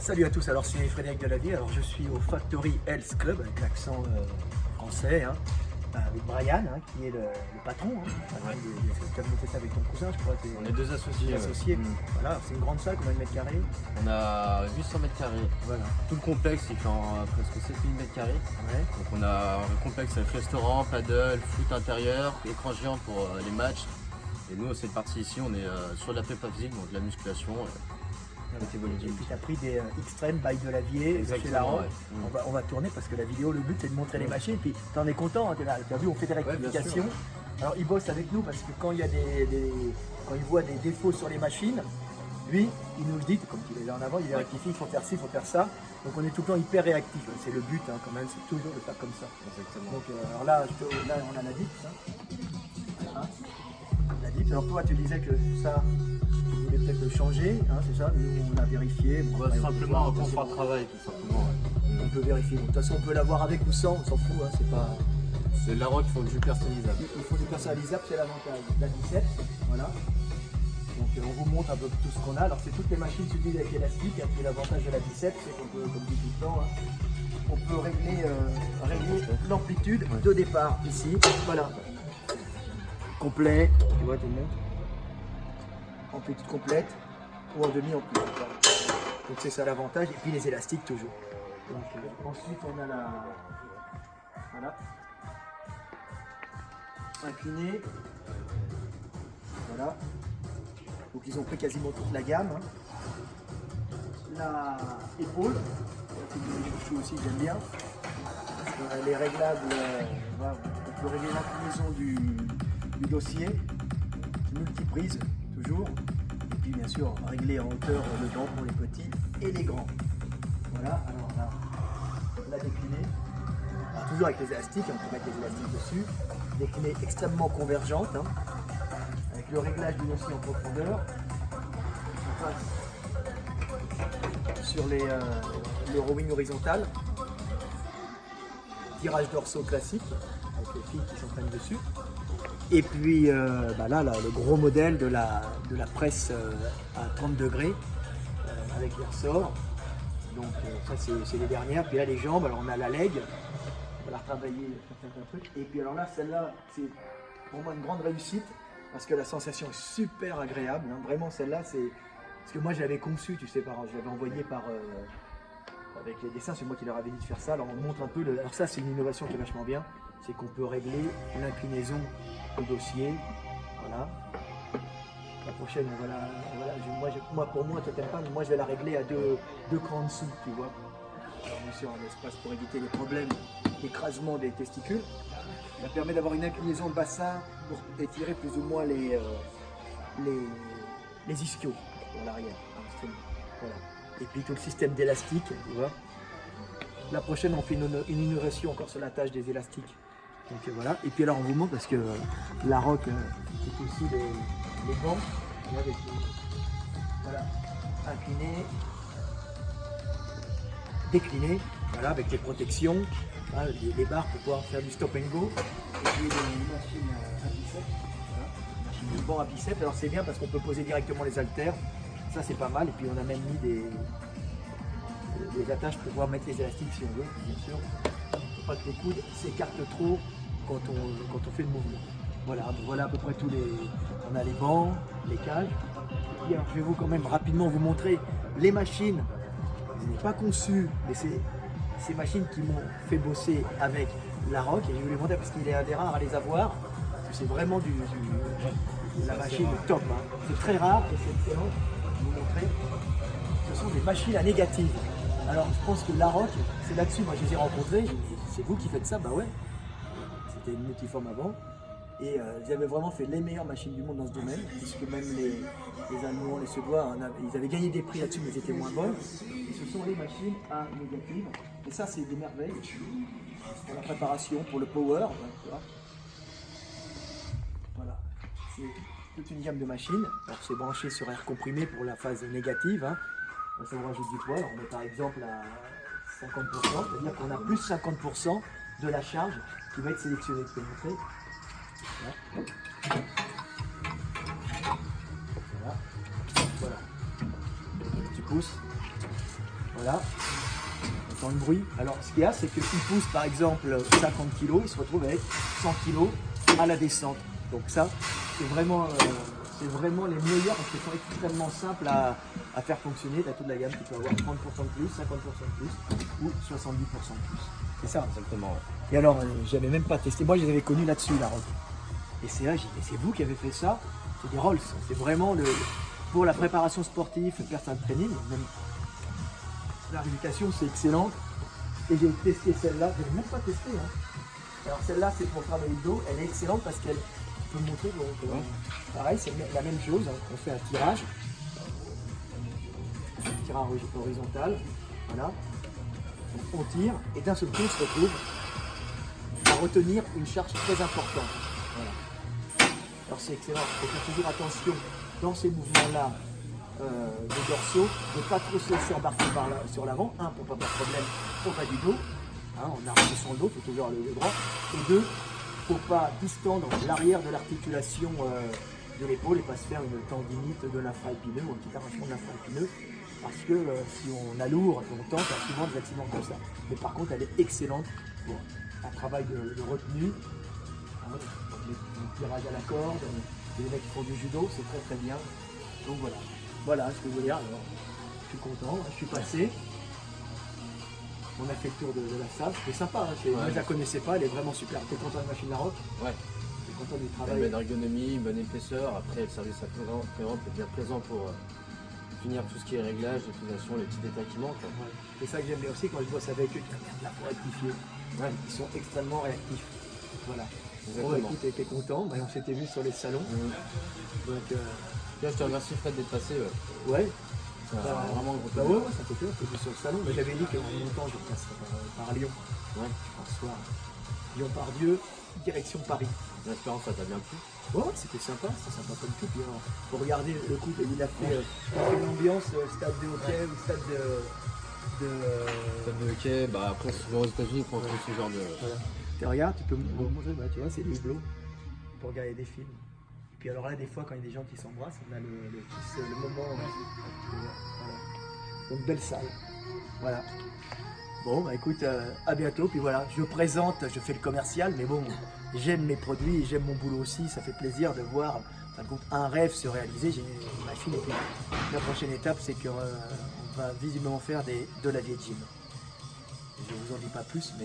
Salut à tous, alors c'est Frédéric Delavier, alors je suis au Factory Health Club avec l'accent français, hein, avec Brian qui est le patron, tu as monté ça avec ton cousin je crois. On est deux associés. Voilà, c'est une grande salle, combien de mètres carrés? On a 800 mètres carrés. Voilà. Tout le complexe il fait presque 7000 mètres carrés. Ouais. Donc on a un complexe avec restaurant, paddle, foot intérieur, écran géant pour les matchs. Et nous cette partie ici on est sur de la pep-physique, donc de la musculation. Et puis tu as pris des extrêmes by Delavier chez La Roque. Ouais. On va tourner parce que la vidéo, le but c'est de montrer les machines. Puis tu en es content, tu as vu, on fait des rectifications. Alors il bosse avec nous parce que quand il y a quand il voit des défauts sur les machines, lui il nous le dit, comme il est là en avant, il les rectifie, il faut faire ci, il faut faire ça. Donc on est tout le temps hyper réactif. C'est le but quand même, c'est toujours de faire comme ça. Exactement. Donc alors là, on a la dips. La dips. Alors toi tu disais que ça, tu voulais peut-être le changer, c'est ça? Nous on a vérifié. Bon, Bah, simplement un confort de travail tout simplement. On peut vérifier. De toute façon on peut l'avoir avec ou sans, on s'en fout, c'est pas. C'est La Roque qui font du personnalisable. Il faut du personnalisable, c'est l'avantage. La biceps, voilà. Donc on vous montre un peu tout ce qu'on a. Alors c'est toutes les machines s'utilisent avec l'élastique, et puis l'avantage de la biceps, c'est qu'on peut, comme dit tout le temps, on peut régler l'amplitude de départ ici. Voilà. Complet, tu vois, tu le montres. Amplitude complète ou en demi-amplitude. Voilà. Donc c'est ça l'avantage. Et puis les élastiques toujours. Donc, ensuite on a la. Voilà. Incliné. Voilà. Donc ils ont pris quasiment toute la gamme. La épaule, c'est du chouchou aussi, j'aime bien. Les réglables, voilà. On peut régler l'inclinaison du dossier, multiprise toujours. Et puis bien sûr régler en hauteur le banc pour les petits et les grands. Voilà, alors là, la déclinée. Alors, toujours avec les élastiques, on peut mettre les élastiques dessus. Déclinée extrêmement convergente, avec le réglage du dossier en profondeur. On passe sur le rowing horizontal. Tirage dorsaux classique, avec les filles qui s'entraînent dessus. Et puis là, le gros modèle de la presse à 30 degrés, avec les ressorts. Donc ça c'est les dernières. Puis là les jambes, alors on a la leg, on va la retravailler sur certains trucs. Et puis alors là, celle-là, c'est pour moi une grande réussite parce que la sensation est super agréable. Vraiment celle-là, c'est parce que moi je l'avais conçue, tu sais, je l'avais envoyé avec les dessins, c'est moi qui leur avais dit de faire ça. Alors on montre un peu. Alors ça c'est une innovation qui est vachement bien, c'est qu'on peut régler l'inclinaison au dossier. Voilà. La prochaine, pour moi, toi t'aimes pas, mais moi je vais la régler à deux crans en dessous, tu vois. Alors, bien sûr, un espace pour éviter les problèmes d'écrasement des testicules. Ça permet d'avoir une inclinaison de bassin pour étirer plus ou moins les ischios pour l'arrière. Voilà. Et puis tout le système d'élastique, tu vois. La prochaine, on fait une innovation encore sur la tâche des élastiques. Donc voilà. Et puis alors on vous montre parce que La Roque, c'est aussi les bancs. Avec voilà, incliné, décliné, voilà, avec les protections, voilà, les barres pour pouvoir faire du stop and go. Et puis les machines à biceps, voilà, machine de banc à biceps. Alors c'est bien parce qu'on peut poser directement les haltères, ça c'est pas mal. Et puis on a même mis des attaches pour pouvoir mettre les élastiques si on veut, bien sûr. Il ne faut pas que les coudes s'écartent trop quand on fait le mouvement. Voilà à peu près tous les. On a les bancs, les cages. Et puis, alors, je vais quand même rapidement vous montrer les machines. Je n'ai pas conçu, mais c'est ces machines qui m'ont fait bosser avec La Roque. Et je vais vous les montrer parce qu'il est un des rares à les avoir. C'est vraiment la machine top. C'est très rare et c'est excellent. Je vais vous montrer. Ce sont des machines à négative. Alors je pense que La Roque, c'est là-dessus. Moi je les ai rencontrés. C'est vous qui faites ça? Bah ouais. C'était une multiforme avant. Et ils avaient vraiment fait les meilleures machines du monde dans ce domaine, puisque même les Allemands, les Suédois, ils avaient gagné des prix là-dessus, mais ils étaient moins bonnes. Et ce sont les machines à négative. Et ça, c'est des merveilles pour la préparation, pour le power. Voilà. C'est toute une gamme de machines. Alors, c'est branché sur air comprimé pour la phase négative. Ça vous rajoute du poids. Alors, on est par exemple à 50%, c'est-à-dire qu'on a plus 50% de la charge qui va être sélectionnée. Je peux vous montrer. Voilà. Tu pousses. Voilà. On entend le bruit. Alors ce qu'il y a, c'est qu'il pousse par exemple 50 kg, il se retrouve avec 100 kg à la descente. Donc ça, c'est vraiment les meilleurs parce qu'ils sont extrêmement simples à faire fonctionner. Tu as toute la gamme, tu peux avoir 30% de plus, 50% de plus ou 70% de plus. C'est ça. Exactement. Et alors, j'avais même pas testé. Moi, je les avais connus là-dessus, la Rolls. Et c'est là, j'ai dit, mais c'est vous qui avez fait ça? C'est des Rolls. C'est vraiment pour la préparation sportive, le personal training, même la rééducation, c'est excellent. Et j'ai testé celle-là, je n'ai même pas testé. Hein. Alors celle-là, c'est pour travailler le dos. Elle est excellente parce qu'elle peut montrer. Donc, pareil, c'est la même chose. Hein. On fait un tirage horizontal. Voilà. Donc, on tire et d'un seul coup, on se retrouve à retenir une charge très importante. Voilà. Alors c'est excellent. Il faut faire toujours attention dans ces mouvements-là des dorsaux, de ne pas trop se laisser embarquer sur l'avant. Un, pour ne pas faire de problème au bas du dos. Hein, on arrête son dos, il faut toujours le droit. Et deux, pour ne pas distendre l'arrière de l'articulation de l'épaule et pas se faire une tendinite de l'infraépineux ou un petit arrachement de l'infraépineux. Parce que si on a lourd longtemps, il y a souvent des accidents comme ça. Mais par contre, elle est excellente pour un travail de retenue. Hein, le tirage à la corde, les mecs qui font du judo, c'est très très bien. Donc voilà. Voilà ce que je veux dire. Alors, je suis content, je suis passé. On a fait le tour de la salle, c'était sympa. Hein. Moi je la connaissais pas, elle est vraiment super. T'es content de la machine à rock? Ouais. T'es content du Une travail? bonne ergonomie, une bonne épaisseur. Après, le service après-vente est bien présent pour finir tout ce qui est réglage, utilisation, les petits détails qui manquent. Ouais. C'est ça que j'aime bien aussi quand je bosse avec eux, là pour rectifier. Ouais. Ils sont extrêmement réactifs. Voilà. Exactement. Bon écoute, t'es content, on s'était vu sur les salons. Donc Bien, je te remercie Fred d'être passé. ouais. C'est vraiment un gros Bah plaisir. ouais, ça fait plaisir, c'était sur le salon. Mais j'avais dit qu'en même temps je passe par Lyon. Ouais. Un soir. Lyon-Pardieu, direction Paris. L'espérance, ça t'a bien plu. Ouais, c'était sympa comme tout. Puis, faut regarder le coup, il a fait l'ambiance stade de hockey ou stade Stade de hockey, bah après souvent aux États-Unis qu'on trouve ce genre de. Voilà. Tu regardes, tu peux me montrer, bah, tu vois, c'est des hublots pour regarder des films. Puis alors là, des fois, quand il y a des gens qui s'embrassent, on a le moment. Voilà. Donc belle salle. Voilà. Bon, bah écoute, à bientôt. Puis voilà, je présente, je fais le commercial, mais bon, j'aime mes produits, j'aime mon boulot aussi. Ça fait plaisir de voir enfin, un rêve se réaliser. J'ai une machine et puis la prochaine étape, c'est qu'on va visiblement faire de la vieille gym. Je ne vous en dis pas plus, mais